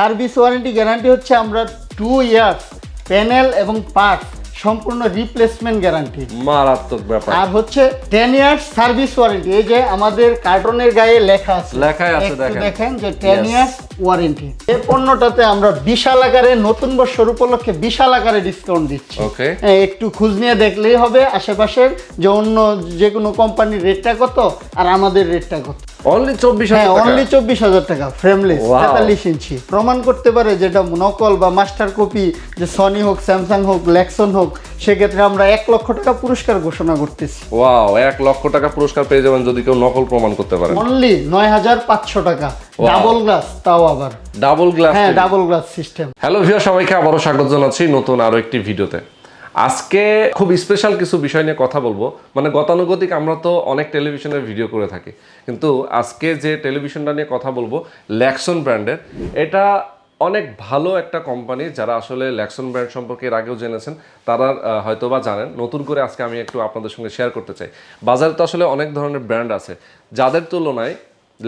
Service warranty guarantee হচ্ছে আমরা 2 years panel এবং পার্টস সম্পূর্ণ রিপ্লেসমেন্ট গ্যারান্টি। মারাত্মক ব্যাপার। আর হচ্ছে 10 ইয়ার্স সার্ভিস ওয়ারেন্টি। এই যে আমাদের কার্টনের গায়ে লেখা আছে, দেখেন যে 10 ইয়ার্স ওয়ারেন্টি। এই পণ্যটাতে আমরা বিশাল আকারে নতুন বছর উপলক্ষে বিশাল আকারে ডিসকাউন্ট দিচ্ছি। ওকে, একটু খোঁজ নিয়ে দেখলেই হবে আশেপাশের যে অন্য যে কোনো কোম্পানির রেটটা কত আর আমাদের রেটটা কত। অনলি 24,000 টাকা। অনলি 24,000 টাকা ফ্রেমলেস 43 ইঞ্চি। প্রমাণ করতে পারে যেটা নকল বা মাস্টার কপি, যে সনি হোক, স্যামসাং হোক, ল্যাক্সন হোক, সেক্ষেত্রে আমরা 1 লক্ষ টাকা পুরস্কার ঘোষণা করতেছি। ওয়াও, 1 লক্ষ টাকা পুরস্কার পেয়ে যাবেন যদি কেউ নকল প্রমাণ করতে পারে। অনলি 9,500 টাকা, ডাবল গ্লাস, তাও আবার ডাবল গ্লাস। হ্যাঁ, double glass system. Hello viewer, সবাইকে আবারও স্বাগত জানাচ্ছি নতুন আরো একটি ভিডিওতে। আজকে খুব স্পেশাল কিছু বিষয় নিয়ে কথা বলবো। মানে গতানুগতিক আমরা তো অনেক টেলিভিশনের ভিডিও করে থাকি, কিন্তু আজকে যে টেলিভিশনটা নিয়ে কথা বলবো ল্যাক্সন ব্র্যান্ডের, এটা অনেক ভালো একটা কোম্পানি। যারা আসলে ল্যাক্সন ব্র্যান্ড সম্পর্কে এর আগেও জেনেছেন তারা হয়তোবা জানেন। নতুন করে আজকে আমি একটু আপনাদের সঙ্গে শেয়ার করতে চাই। বাজারে তো আসলে অনেক ধরনের ব্র্যান্ড আছে, যাদের তুলনায়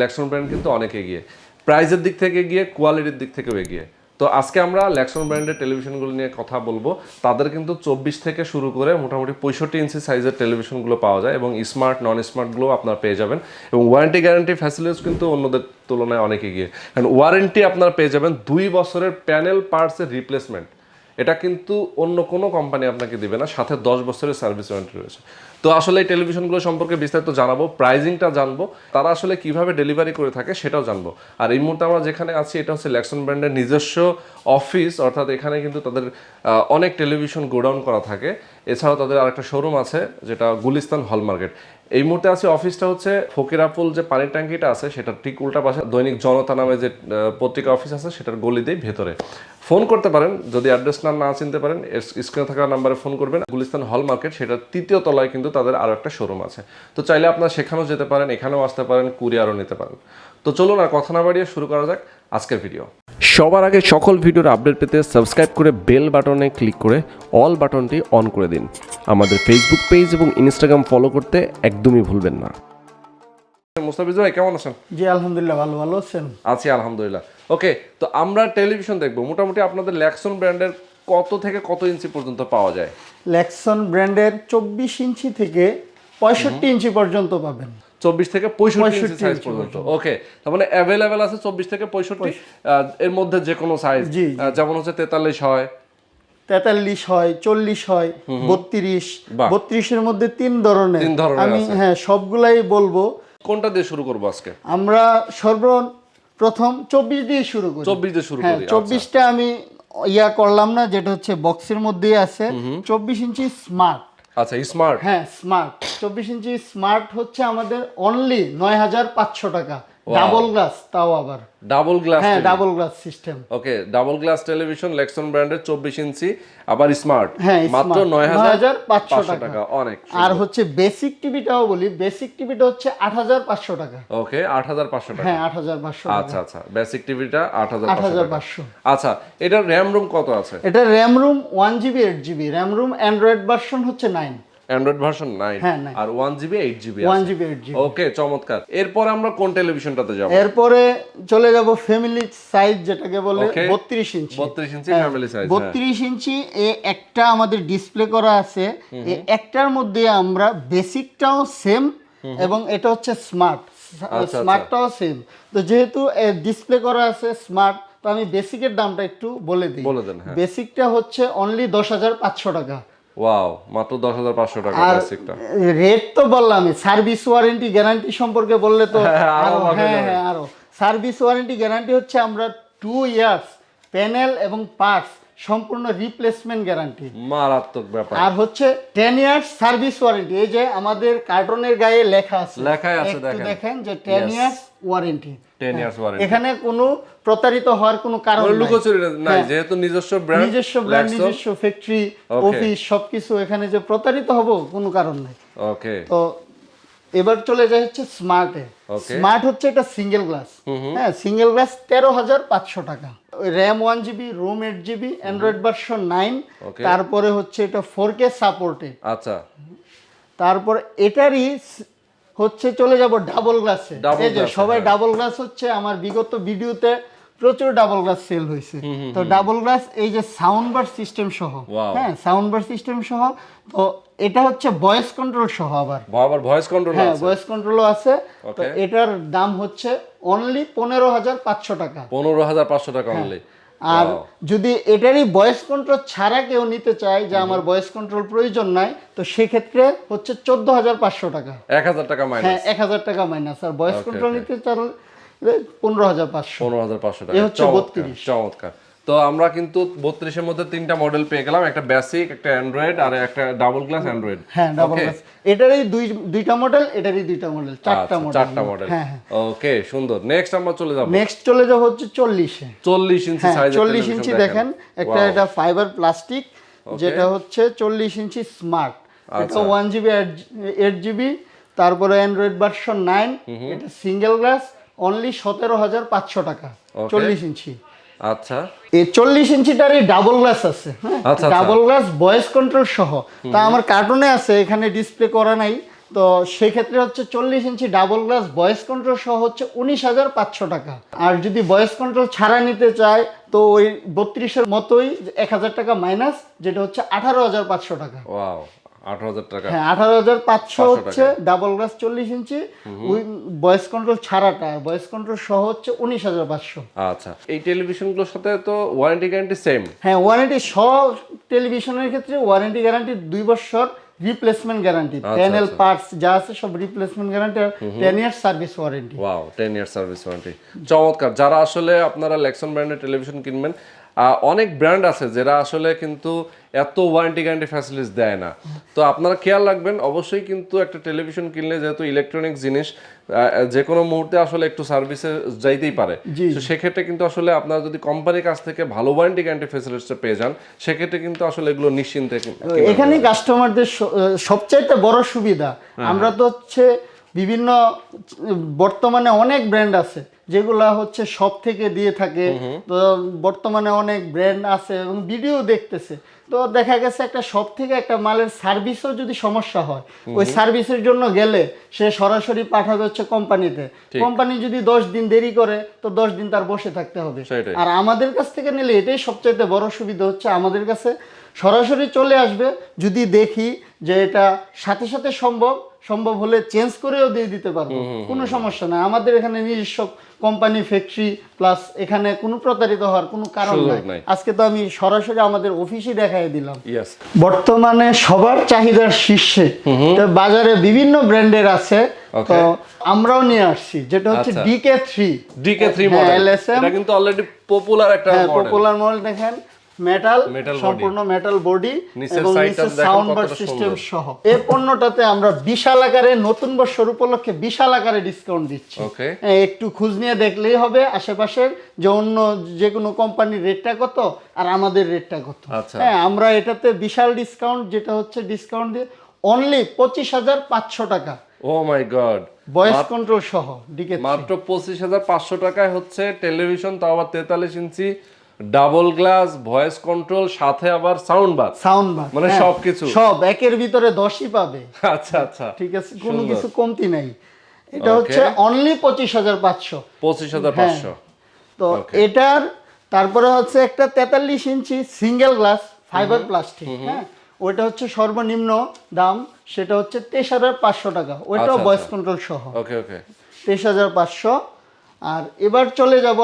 ল্যাক্সন ব্র্যান্ড কিন্তু অনেক এগিয়ে, প্রাইজের দিক থেকে এগিয়ে, কোয়ালিটির দিক থেকেও এগিয়ে। তো আজকে আমরা ল্যাক্সন ব্র্যান্ডের টেলিভিশনগুলো নিয়ে কথা বলবো। তাদের কিন্তু 24 থেকে শুরু করে মোটামুটি 65 ইঞ্চি সাইজের টেলিভিশনগুলো পাওয়া যায়, এবং স্মার্ট নন স্মার্টগুলো আপনারা পেয়ে যাবেন। এবং ওয়ারেন্টি গ্যারান্টি ফ্যাসিলিটিস কিন্তু অন্যদের তুলনায় অনেক এগিয়ে, কারণ ওয়ারেন্টি আপনারা পেয়ে যাবেন 2 বছরের প্যানেল পার্টসের রিপ্লেসমেন্ট। এটা কিন্তু অন্য কোনো কোম্পানি আপনাকে দিবে না, সাথে 10 বছরের সার্ভিস ওয়ারেন্টি রয়েছে। তো আসলে এই টেলিভিশনগুলো সম্পর্কে বিস্তারিত জানাবো, প্রাইজিংটা জানবো, তারা আসলে কিভাবে ডেলিভারি করে থাকে সেটাও জানবো। আর এই মুহূর্তে আমরা যেখানে আছি এটা হচ্ছে ল্যাক্সন ব্র্যান্ডের নিজস্ব অফিস, অর্থাৎ এখানে কিন্তু তাদের অনেক টেলিভিশন গোডাউন করা থাকে। এছাড়াও তাদের আরেকটা শোরুম আছে যেটা গুলিস্তান হল মার্কেট। এই মুহূর্তে আছে অফিসটা হচ্ছে ফকিরাপুল, যে পানির ট্যাঙ্কিটা আছে সেটার ঠিক উল্টা পাশে দৈনিক জনতা নামে যে পত্রিকা অফিস আছে সেটার গলিতেই ভেতরে। ফোন করতে পারেন যদি অ্যাড্রেস না চিনতে পারেন, স্ক্রিনে থাকা নাম্বারে ফোন করবেন। গুলিস্তান হল মার্কেট সেটার 3য় তলায় কিন্তু তাদের আরও একটা শোরুম আছে। তো চাইলে আপনারা সেখানেও যেতে পারেন, এখানেও আসতে পারেন, কুরিয়ারও নিতে পারেন। তো চলুন আর কথা না বাড়িয়ে শুরু করা যাক আজকের ভিডিও। সবার আগে সকল ভিডিওর আপডেট পেতে সাবস্ক্রাইব করে বেল বাটনে ক্লিক করে অল বাটনটি অন করে দিন। আমাদের ফেসবুক পেজ এবং ইনস্টাগ্রাম ফলো করতে একদমই ভুলবেন না। মুস্তাফিজ ভাই কেমন আছেন? জি আলহামদুলিল্লাহ, ভালো আছেন? আছি আলহামদুলিল্লাহ। ওকে, তো আমরা টেলিভিশন দেখবো। মোটামুটি আপনাদের ল্যাক্সন ব্র্যান্ডের কত থেকে কত ইঞ্চি পর্যন্ত পাওয়া যায়? ল্যাক্সন ব্র্যান্ডের 24 ইঞ্চি থেকে 65 ইঞ্চি পর্যন্ত পাবেন। 24 থেকে 65 ইঞ্চি সাইজ পর্যন্ত। ওকে, তার মানে অ্যাভেলেবেল আছে 24 থেকে 65। এর মধ্যে যে কোনো সাইজ, যেমন হচ্ছে 43 হয়, 43 হয়, 40 হয়, 32। 32-এর মধ্যে 3 ধরনের আমি সবগুলাই বলবো। কোনটা দিয়ে শুরু করব আজকে? আমরা সর্বপ্রথম 24 দিয়ে শুরু করি। 24 দিয়ে শুরু করি। 24টা আমি করলাম না, যেটা হচ্ছে বক্সের মধ্যেই আছে। 24 ইঞ্চি স্মার্ট। আচ্ছা, স্মার্ট। হ্যাঁ, স্মার্ট 24 ইঞ্চি স্মার্ট হচ্ছে আমাদের অনলি 9,500 টাকা, ডাবল গ্লাস, তাও আবার ডাবল গ্লাস। হ্যাঁ, ডাবল গ্লাস সিস্টেম। ওকে, ডাবল গ্লাস টেলিভিশন ল্যাক্সন ব্র্যান্ডের 24 ইঞ্চি আবার স্মার্ট, হ্যাঁ, মাত্র 9,500 টাকা। অনেক। আর হচ্ছে বেসিক টিভিটাও বলি, বেসিক টিভিটা হচ্ছে 8,500 টাকা। ওকে, 8,500 টাকা। হ্যাঁ, 8,500 টাকা। আচ্ছা আচ্ছা, বেসিক টিভিটা 8,500। আচ্ছা, এটা র‍্যাম রুম কত আছে? এটা RAM room 1GB 8GB RAM room. Android version হচ্ছে 9। Android version 9। হ্যাঁ, আর 1GB 8GB। 1GB 8GB। ওকে, চমৎকার। এরপর আমরা কোন টেলিভিশনটাতে যাব? এরপরে চলে যাব ফ্যামিলি সাইজ, যেটাকে বলে 32 ইঞ্চি। 32 ইঞ্চি ফ্যামিলি সাইজ। 32 ইঞ্চি একটা আমাদের ডিসপ্লে করা আছে। এই একটার মধ্যে আমরা বেসিকটাও সেম এবং এটা হচ্ছে স্মার্ট, স্মার্টটাও সেম। তো যেহেতু ডিসপ্লে করা আছে স্মার্ট, তো আমি বেসিকের দামটা একটু বলে দিই। বেসিকটা হচ্ছে অনলি 10,500 টাকা। ওয়াও, মাত্র 10,500 টাকা বেসিকটা। রেট তো বললাম, সার্ভিস ওয়ারেন্টি গ্যারান্টি সম্পর্কে বললে তো আরো সার্ভিস ওয়ারেন্টি গ্যারান্টি হচ্ছে আমরা 2 ইয়ার্স প্যানেল এবং পার্টস সম্পূর্ণ রিপ্লেসমেন্ট গ্যারান্টি। মারাত্মক ব্যাপার। আর হচ্ছে 10 ইয়ার্স সার্ভিস ওয়ারেন্টি। এই যে আমাদের কার্টনের গায়ে লেখা আছে, দেখেন যে 10 ইয়ার্স ওয়ারেন্টি। 10 years warranty. এখানে কোনো প্রতারিত হওয়ার কোনো কারণ নাই, যেহেতু নিজস্ব ব্র্যান্ড, নিজস্ব ফ্যাক্টরি, অফিস, সবকিছু। এখানে যে প্রতারিত হব কোনো কারণ নাই। ওকে, তো এবার চলে যায় হচ্ছে স্মার্টে। স্মার্ট হচ্ছে এটা সিঙ্গেল গ্লাস। হ্যাঁ, সিঙ্গেল গ্লাস 13,500 টাকা। RAM 1GB, ROM 8GB, Android version 9। তারপরে হচ্ছে এটা 4K সাপোর্টেড। আচ্ছা, তারপর এটারই হচ্ছে চলে যাব ডাবল গ্লাসে। এই যে সবাই ডাবল গ্লাস হচ্ছে আমার বিগত ভিডিওতে প্রচুর ডাবল গ্লাস সেল হয়েছে। তো ডাবল গ্লাস এই যে সাউন্ড বার সিস্টেম সহ, হ্যাঁ সাউন্ড বার সিস্টেম সহ, তো এটা হচ্ছে ভয়েস কন্ট্রোল সহ, আবার ভয়েস কন্ট্রোল হ্যাঁ আছে, ভয়েস কন্ট্রোলও আছে। তো এটার দাম হচ্ছে অনলি 15,500 টাকা। 15,500 টাকা অনলি। আর যদি এটারই ভয়েস কন্ট্রোল ছাড়া কেউ নিতে চায় যে আমার ভয়েস কন্ট্রোল প্রয়োজন নাই, তো সেক্ষেত্রে হচ্ছে 14,500 টাকা, 1,000 টাকা মাইনাস। হ্যাঁ 1,000 টাকা মাইনাস। আর ভয়েস কন্ট্রোল নিতে চাইলে 15,500। 15,500 টাকা। এই হচ্ছে 32। চমৎকার। তো আমরা কিন্তু 32 এর মধ্যে 3টা মডেল পেয়ে গেলাম, একটা বেসিক, একটা অ্যান্ড্রয়েড আর একটা ডাবল গ্লাস অ্যান্ড্রয়েড। হ্যাঁ ডাবল গ্লাস, এটারই দুইটা মডেল, এটারই দুইটা মডেল, চারটা মডেল। হ্যাঁ ওকে সুন্দর। নেক্সট আমরা চলে যাব হচ্ছে 40-এ। 40 ইঞ্চি সাইজের 40 ইঞ্চি দেখেন, একটা এটা ফাইবার প্লাস্টিক, যেটা হচ্ছে 40 ইঞ্চি স্মার্ট। এটা 1GB 8GB, তারপরে অ্যান্ড্রয়েড ভার্সন 9, এটা সিঙ্গেল গ্লাস, অনলি 17,500 টাকা 40 ইঞ্চি। আচ্ছা, এই 40 ইঞ্চিটারই ডাবল গ্লাস আছে, হ্যাঁ ডাবল গ্লাস ভয়েস কন্ট্রোল সহ। তা আমার কার্টুনে আছে, এখানে ডিসপ্লে করা নাই। তো সেক্ষেত্রে হচ্ছে 40 ইঞ্চি ডাবল গ্লাস ভয়েস কন্ট্রোল সহ হচ্ছে 19,500 টাকা। আর যদি ভয়েস কন্ট্রোল ছাড়া নিতে চায় তো ওই 32-এর মতোই 1,000 টাকা মাইনাস, যেটা হচ্ছে 18,500 টাকা। ওয়াও, 18,000 টাকা। হ্যাঁ 18,500 হচ্ছে ডাবল গ্লাস 40 ইঞ্চি, ওই ভয়েস কন্ট্রোল ছাড়াটা, আর ভয়েস কন্ট্রোল সহ হচ্ছে 19,500। আচ্ছা, এই টেলিভিশনগুলোর সাথে তো ওয়ারেন্টি গ্যারান্টি সেম? হ্যাঁ ওয়ারেন্টি, সব টেলিভিশনের ক্ষেত্রে ওয়ারেন্টি গ্যারান্টি 2 বছর, রিপ্লেসমেন্ট গ্যারান্টি, প্যানেল পার্টস যা আছে সব রিপ্লেসমেন্ট গ্যারান্টি, আর 10 year service warranty. Wow, 10 year service warranty. চমৎকার। যারা আসলে আপনারা ল্যাক্সন ব্র্যান্ডের টেলিভিশন কিনবেন, অনেক ব্র্যান্ড আছে যারা আসলে কিন্তু এত ওয়ারেন্টি গ্যারান্টি ফ্যাসিলিটিস দেয় না। তো আপনারা খেয়াল রাখবেন, অবশ্যই কিন্তু একটা টেলিভিশন কিনলে, যেহেতু ইলেকট্রনিক্স জিনিস, যে কোনো মুহূর্তে আসলে একটু সার্ভিসে যাইতেই পারে। তো সেক্ষেত্রে কিন্তু আসলে আপনারা যদি কোম্পানির কাছ থেকে ভালো ওয়ারেন্টি গ্যারান্টি ফ্যাসিলিটিসটা পেয়ে যান, সেক্ষেত্রে কিন্তু আসলে এগুলো নিশ্চিন্তে। এখানেই কাস্টমারদের সবচাইতে বড় সুবিধা, আমরা তো হচ্ছে বিভিন্ন বর্তমানে অনেক ব্র্যান্ড আছে যেগুলা হচ্ছে সব থেকে দিয়ে থাকে। তো বর্তমানে অনেক ব্র্যান্ড আছে এবং ভিডিও দেখতেছে, তো দেখা গেছে একটা সব থেকে একটা মালের সার্ভিসও যদি সমস্যা হয়, ওই সার্ভিসের জন্য গেলে সে সরাসরি পাঠাবে হচ্ছে কোম্পানিতে। কোম্পানি যদি 10 দিন দেরি করে, তো 10 দিন তার বসে থাকতে হবে। আর আমাদের কাছ থেকে নিলে এটাই সবচাইতে বড় সুবিধা হচ্ছে, আমাদের কাছে সরাসরি চলে আসবে। যদি দেখি যে এটা সাথে সাথে সম্ভব হলে চেঞ্জ করেও দিয়ে দিতে পারবো, কোনো সমস্যা নাই। আমাদের এখানে নিজস্ব কোম্পানি, ফ্যাক্টরি, প্লাস এখানে কোনো প্রতারিত হওয়ার কোনো কারণ নাই। আজকে তো আমি সরাসরি আমাদের অফিসে দেখাই দিলাম। বর্তমানে সবার চাহিদার শীর্ষে বাজারে বিভিন্ন ব্র্যান্ডের আছে, তো আমরাও নিয়ে আসছি, যেটা হচ্ছে DK3 মডেল। এটা কিন্তু অলরেডি পপুলার একটা মডেল। পপুলার মডেল দেখেন, মেটাল, সম্পূর্ণ মেটাল বডি এবং নিচে সাউন্ড বার সিস্টেম সহ। এই পণ্যটাতে আমরা বিশাল আকারে নতুন বছর উপলক্ষে বিশাল আকারে ডিসকাউন্ট দিচ্ছি। একটু খোঁজ নিয়ে দেখলেই হবে আশেপাশের যে অন্য যে কোনো কোম্পানির রেটটা কত আর আমাদের রেটটা কত। হ্যাঁ আমরা এটাতে বিশাল ডিসকাউন্ট, যেটা হচ্ছে ডিসকাউন্ট দিয়ে অনলি 25,500 টাকা। ও মাই গড, ভয়েস কন্ট্রোল সহ মাত্র 25,500 টাকায় হচ্ছে টেলিভিশন, তাও আবার 43 ইঞ্চি, ডাবল গ্লাস, ভয়েস কন্ট্রোল, সাথে আবার সাউন্ড বার মানে সবকিছু, সব একের ভিতরে 10ই পাবে। আচ্ছা আচ্ছা, ঠিক আছে, কোনো কিছু কমতি নাই। এটা হচ্ছে অনলি 25,500। তো এটার তারপরে হচ্ছে একটা 43 ইঞ্চি সিঙ্গেল গ্লাস ফাইবার প্লাস্টিক, হ্যাঁ ওইটা হচ্ছে সর্বনিম্ন দাম, সেটা হচ্ছে 23,500 টাকা, ওইটাও ভয়েস কন্ট্রোল সহ। 23,500। আর এবার চলে যাব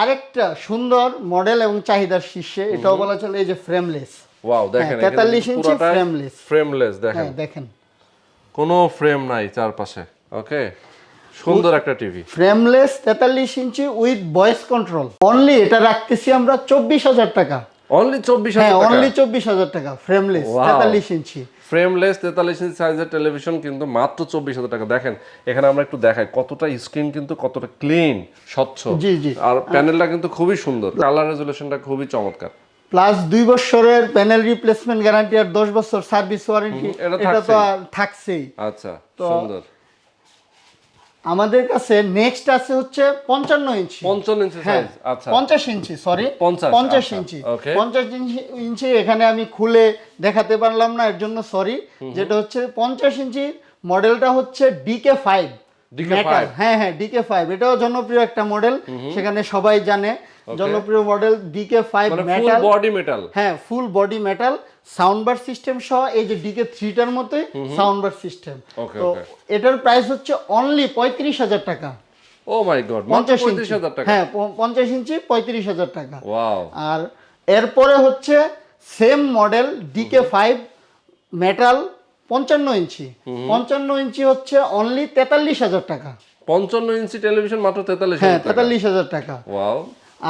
আরেকটা সুন্দর মডেল এবং চাহিদার শীর্ষে, এটাও বলা চলে, এই যে ফ্রেমলেস। ওয়াও দেখেন, 43 ইঞ্চি ফ্রেমলেস দেখেন, কোনো ফ্রেম নাই চারপাশে। ওকে, সুন্দর একটা TV, frameless 43 inch with voice control. Only এটা রাখতেছি আমরা 24,000 টাকা। অনলি 24,000 টাকা? অনলি 24,000 টাকা ফ্রেমলেস 43 ইঞ্চি। ফ্রেমলেস 43 ইঞ্চি সাইজের টেলিভিশন কিন্তু মাত্র 24,000 টাকা। দেখেন এখানে আমরা একটু দেখাই কতটা স্ক্রিন কিন্তু কতটা ক্লিন, স্বচ্ছ। জি জি। আর প্যানেলটা কিন্তু খুবই সুন্দর, কালার রেজুলেশনটা খুবই চমৎকার। প্লাস 2 বছরের প্যানেল রিপ্লেসমেন্ট গ্যারান্টি আর 10 বছর সার্ভিস ওয়ারেন্টি, এটা তো থাকছেই। আচ্ছা, সুন্দর। আমাদের কাছে নেক্সট আছে হচ্ছে 55 ইঞ্চি। 55 ইঞ্চি সাইজ। আচ্ছা, 50 ইঞ্চি, সরি 50 ইঞ্চি। 50 ইঞ্চি এখানে আমি খুলে দেখাতে পারলাম না, এর জন্য সরি। যেটা হচ্ছে 50 ইঞ্চি মডেলটা হচ্ছে DK5। হ্যাঁ DK5, এটাও জনপ্রিয় একটা মডেল, সেখানে সবাই জানে। জনপ্রিয় মডেল DK5 মানে ফুল মেটাল, বডি মেটাল। হ্যাঁ full body metal, sound bar system সহ এই যে DK3টার মতোই সাউন্ড বার সিস্টেম। তো এটার প্রাইস হচ্ছে অনলি 35,000 টাকা। ও মাই গড, 35,000 টাকা। হ্যাঁ 50 ইঞ্চি 35,000 টাকা। ওয়াও। আর এরপরে হচ্ছে সেম মডেল DK5 মেটাল 55 ইঞ্চি, 55 ইঞ্চি হচ্ছে অনলি 43,000 টাকা। 55 ইঞ্চি টেলিভিশন মাত্র 43,000 হ্যাঁ টাকা। 43,000 টাকা। ওয়াও।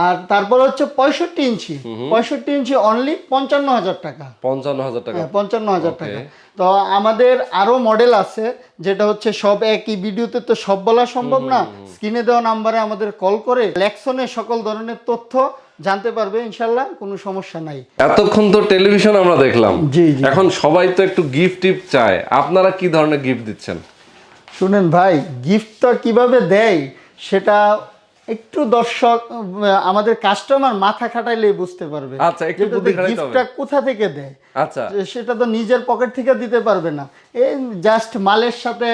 আর তারপর হচ্ছে 65 ইঞ্চি, 65 ইঞ্চি অনলি 55,000 টাকা। 55,000 টাকা। হ্যাঁ 55,000 টাকা। তো আমাদের আরো মডেল আছে, যেটা হচ্ছে সব একই ভিডিওতে তো সব বলা সম্ভব না। স্ক্রিনে দেওয়া নাম্বারে আমাদের কল করে ল্যাক্সনের সকল ধরনের তথ্য জানতে পারবে, ইনশাল্লাহ কোনো সমস্যা নাই। এতক্ষণ তো টেলিভিশন আমরা দেখলাম, জি জি। এখন সবাই তো একটু গিফট টিপ চায়, আপনারা কি ধরনের গিফট দিচ্ছেন? শুনেন ভাই, গিফটটা কিভাবে দেয় সেটা একটু দর্শক আমাদের কাস্টমার মাথা খাটাইলেই বুঝতে পারবে। আচ্ছা, একটু বুদ্ধি খাটাইতে হবে। গিফটটা কোথা থেকে দেয়, আচ্ছা, সেটা তো নিজের পকেট থেকে দিতে পারবে না, এই জাস্ট মালের সাথে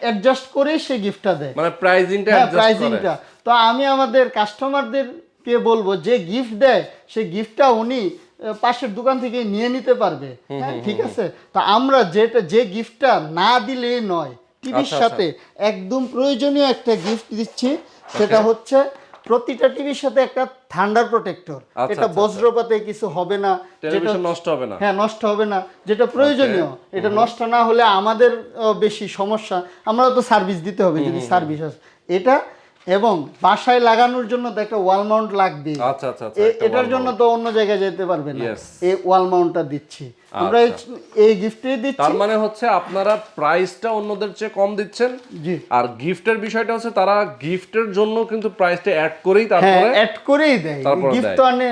অ্যাডজাস্ট করে সে গিফটটা দেয়, মানে প্রাইজিংটা হ্যাঁ অ্যাডজাস্ট করে। প্রাইসিংটা। তো আমি আমাদের কাস্টমারদেরকে বলবো যে গিফট দেয় সেই গিফটটা উনি পাশের দোকান থেকে নিয়ে নিতে পারবে। হ্যাঁ ঠিক আছে। তো আমরা যে গিফটটা না দিলেই নয়, টিভির সাথে একদম প্রয়োজনীয় একটা গিফট দিচ্ছি, সেটা হচ্ছে প্রতিটা টিভির সাথে একটা থান্ডার প্রোটেক্টর। এটা বজ্রপাতে কিছু হবে না, টেলিভিশন নষ্ট হবে না। হ্যাঁ নষ্ট হবে না, যেটা প্রয়োজনীয়। এটা নষ্ট না হলে আমাদের বেশি সমস্যা, আমরা তো সার্ভিস দিতে হবে যদি সার্ভিস আছে এটা। এবং বাসায় লাগানোর জন্য তো একটা ওয়াল মাউন্ট লাগবে। আচ্ছা আচ্ছা, এটার জন্য তো অন্য জায়গায় যেতে পারবে না, এই ওয়াল মাউন্টটা দিচ্ছি আমরা, এই গিফটই দিচ্ছি। তার মানে হচ্ছে আপনারা প্রাইসটা অন্যদের চেয়ে কম দিচ্ছেন। জি। আর গিফটের বিষয়টা হচ্ছে তারা গিফটের জন্য কিন্তু প্রাইসটা অ্যাড করেই তারপরে অ্যাড করেই দেয়, গিফট তো আনে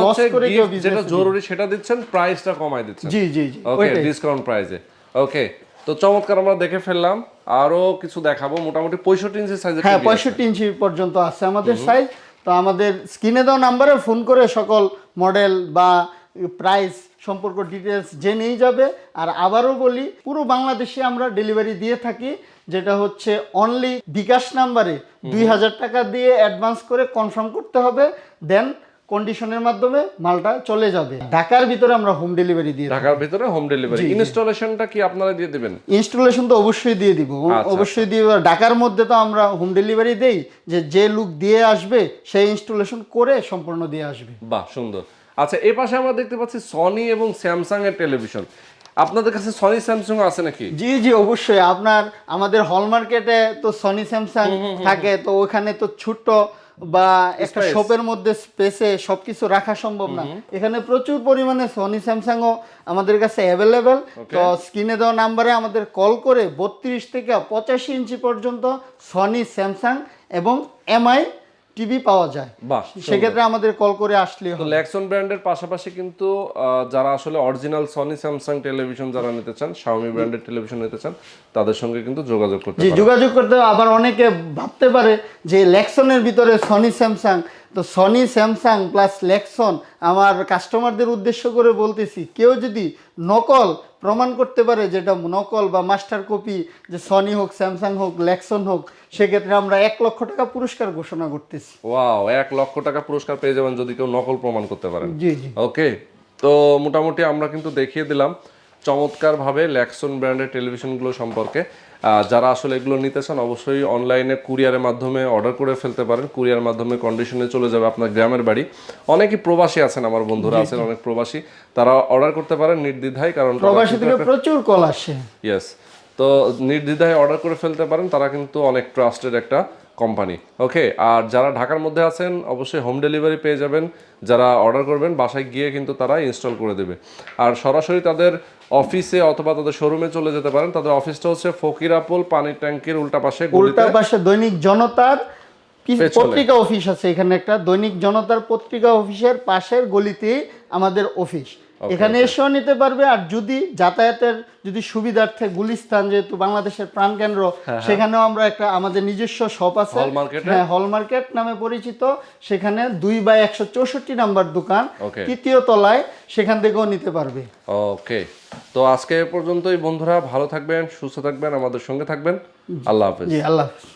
লস করে কেউ বিজনেস, যেটা জরুরি সেটা দিচ্ছেন, প্রাইসটা কমায় দিচ্ছেন। জি জি জি, ওকে, ডিসকাউন্ট প্রাইসে। ওকে, তো চমৎকার, আমরা দেখে ফেললাম। আরো কিছু দেখাবো। মোটামুটি 65 ইঞ্চি সাইজের, হ্যাঁ 65 ইঞ্চি পর্যন্ত আছে আমাদের সাইজ। তো আমাদের স্ক্রিনে দেওয়া নাম্বারে ফোন করে সকল মডেল বা প্রাইস সম্পর্ক ডিটেলস জেনেই যাবে। আর আবারও বলি, পুরো বাংলাদেশে আমরা ডেলিভারি দিয়ে থাকি, যেটা হচ্ছে অনলি বিকাশ নাম্বারে 2,000 টাকা দিয়ে অ্যাডভান্স করে কনফার্ম করতে হবে, দেন কন্ডিশনের মাধ্যমে মালটা চলে যাবে। ঢাকার ভিতরে আমরা হোম ডেলিভারি দিয়ে থাকি। ঢাকার ভিতরে হোম ডেলিভারি। ইনস্টলেশনটা কি আপনারা দিয়ে দিবেন? ইনস্টলেশন তো অবশ্যই দিয়ে দিব, অবশ্যই দিয়ে। ঢাকার মধ্যে তো আমরা হোম ডেলিভারি দেই, যে লোক দিয়ে আসবে সেই ইনস্টলেশন করে সম্পূর্ণ দিয়ে আসবে। বাহ, সুন্দর। আচ্ছা, এই পাশে আমরা দেখতে পাচ্ছি সনি এবং স্যামসাং এর টেলিভিশন। আপনাদের কাছে সনি স্যামসাং আছে নাকি? জি জি অবশ্যই। আমাদের হল মার্কেটে তো সনি স্যামসাং থাকে, তো ওখানে তো ছোট্ট বা একটা শপের মধ্যে স্পেসে সবকিছু রাখা সম্ভব না। এখানে প্রচুর পরিমাণে সনি স্যামসাংও আমাদের কাছে অ্যাভেলেবেল। তো স্ক্রিনে দেওয়া নাম্বারে আমাদের কল করে 32 থেকে 85 ইঞ্চি পর্যন্ত সনি স্যামসাং এবং এমআই টিভি পাওয়া যায়। সেক্ষেত্রে আমাদের কল করে আসলে তো ল্যাক্সন ব্র্যান্ডের পাশাপাশি কিন্তু যারা আসলে অরিজিনাল সনি স্যামসাং টেলিভিশন যারা নিতে চান, শাওমি ব্র্যান্ডের টেলিভিশন নিতে চান, তাদের সঙ্গে কিন্তু যোগাযোগ করতে পারেন। যোগাযোগ করতে। আবার অনেকে ভাবতে পারে যে ল্যাক্সনের ভিতরে সনি স্যামসাং, তো সনি স্যামসাং প্লাস ল্যাক্সন। আমার কাস্টমারদের উদ্দেশ্য করে বলতেছি, কেউ যদি নকল প্রমাণ করতে পারে, যেটা নকল বা মাস্টার কপি, যে সনি হোক, স্যামসাং হোক, ল্যাক্সন হোক, সেক্ষেত্রে আমরা 1 লক্ষ টাকা পুরস্কার ঘোষণা করতেছি। ওয়াও, 1 লক্ষ টাকা পুরস্কার পেয়ে যাবেন যদি কেউ নকল প্রমাণ করতে পারেন। জি জি। ওকে, তো মোটামুটি আমরা কিন্তু দেখিয়ে দিলাম চমৎকারভাবে ল্যাক্সন ব্র্যান্ডের টেলিভিশনগুলো সম্পর্কে। যারা আসলে এগুলো নিতে চান, অবশ্যই অনলাইনে কুরিয়ারের মাধ্যমে অর্ডার করে ফেলতে পারেন। কুরিয়ার মাধ্যমে কন্ডিশনে চলে যাবে আপনার গ্রামের বাড়ি। অনেকেই প্রবাসী আছেন, আমার বন্ধুরা আছেন অনেক প্রবাসী, তারা অর্ডার করতে পারেন নির্দ্বিধায়, কারণ প্রবাসী থেকে প্রচুর কল আসে। ইয়েস, তো নির্দ্বিধায় অর্ডার করে ফেলতে পারেন, তারা কিন্তু অনেক ট্রাস্টেড একটা কোম্পানি। ওকে, আর যারা ঢাকার মধ্যে আছেন অবশ্যই হোম ডেলিভারি পেয়ে যাবেন। যারা অর্ডার করবেন বাসায় গিয়ে কিন্তু তারা ইনস্টল করে দেবে। আর সরাসরি তাদের অফিসে অথবা তাদের শোরুমে চলে যেতে পারেন। তাদের অফিসটা হচ্ছে ফকিরাপুল পানির ট্যাঙ্কির উল্টা পাশে দৈনিক জনতার পত্রিকা অফিস আছে। এখানে একটা দৈনিক জনতার পত্রিকা অফিসের পাশের গলিতে আমাদের অফিস। এখানে এসেও নিতে পারবে। আর যদি যাতায়াতের যদি সুবিধার্থে গুলিস্তান, যেহেতু বাংলাদেশের প্রাণকেন্দ্র, সেখানেও আমরা একটা আমাদের নিজস্ব শপ আছে, হ্যাঁ হল মার্কেট নামে পরিচিত। সেখানে 2/164 নাম্বার দোকান, 3য় তলায়, সেখান থেকেও নিতে পারবে। ওকে, তো আজকে এ পর্যন্তই বন্ধুরা, ভালো থাকবেন, সুস্থ থাকবেন, আমাদের সঙ্গে থাকবেন। আল্লাহ হাফেজ। জি, আল্লাহ হাফেজ।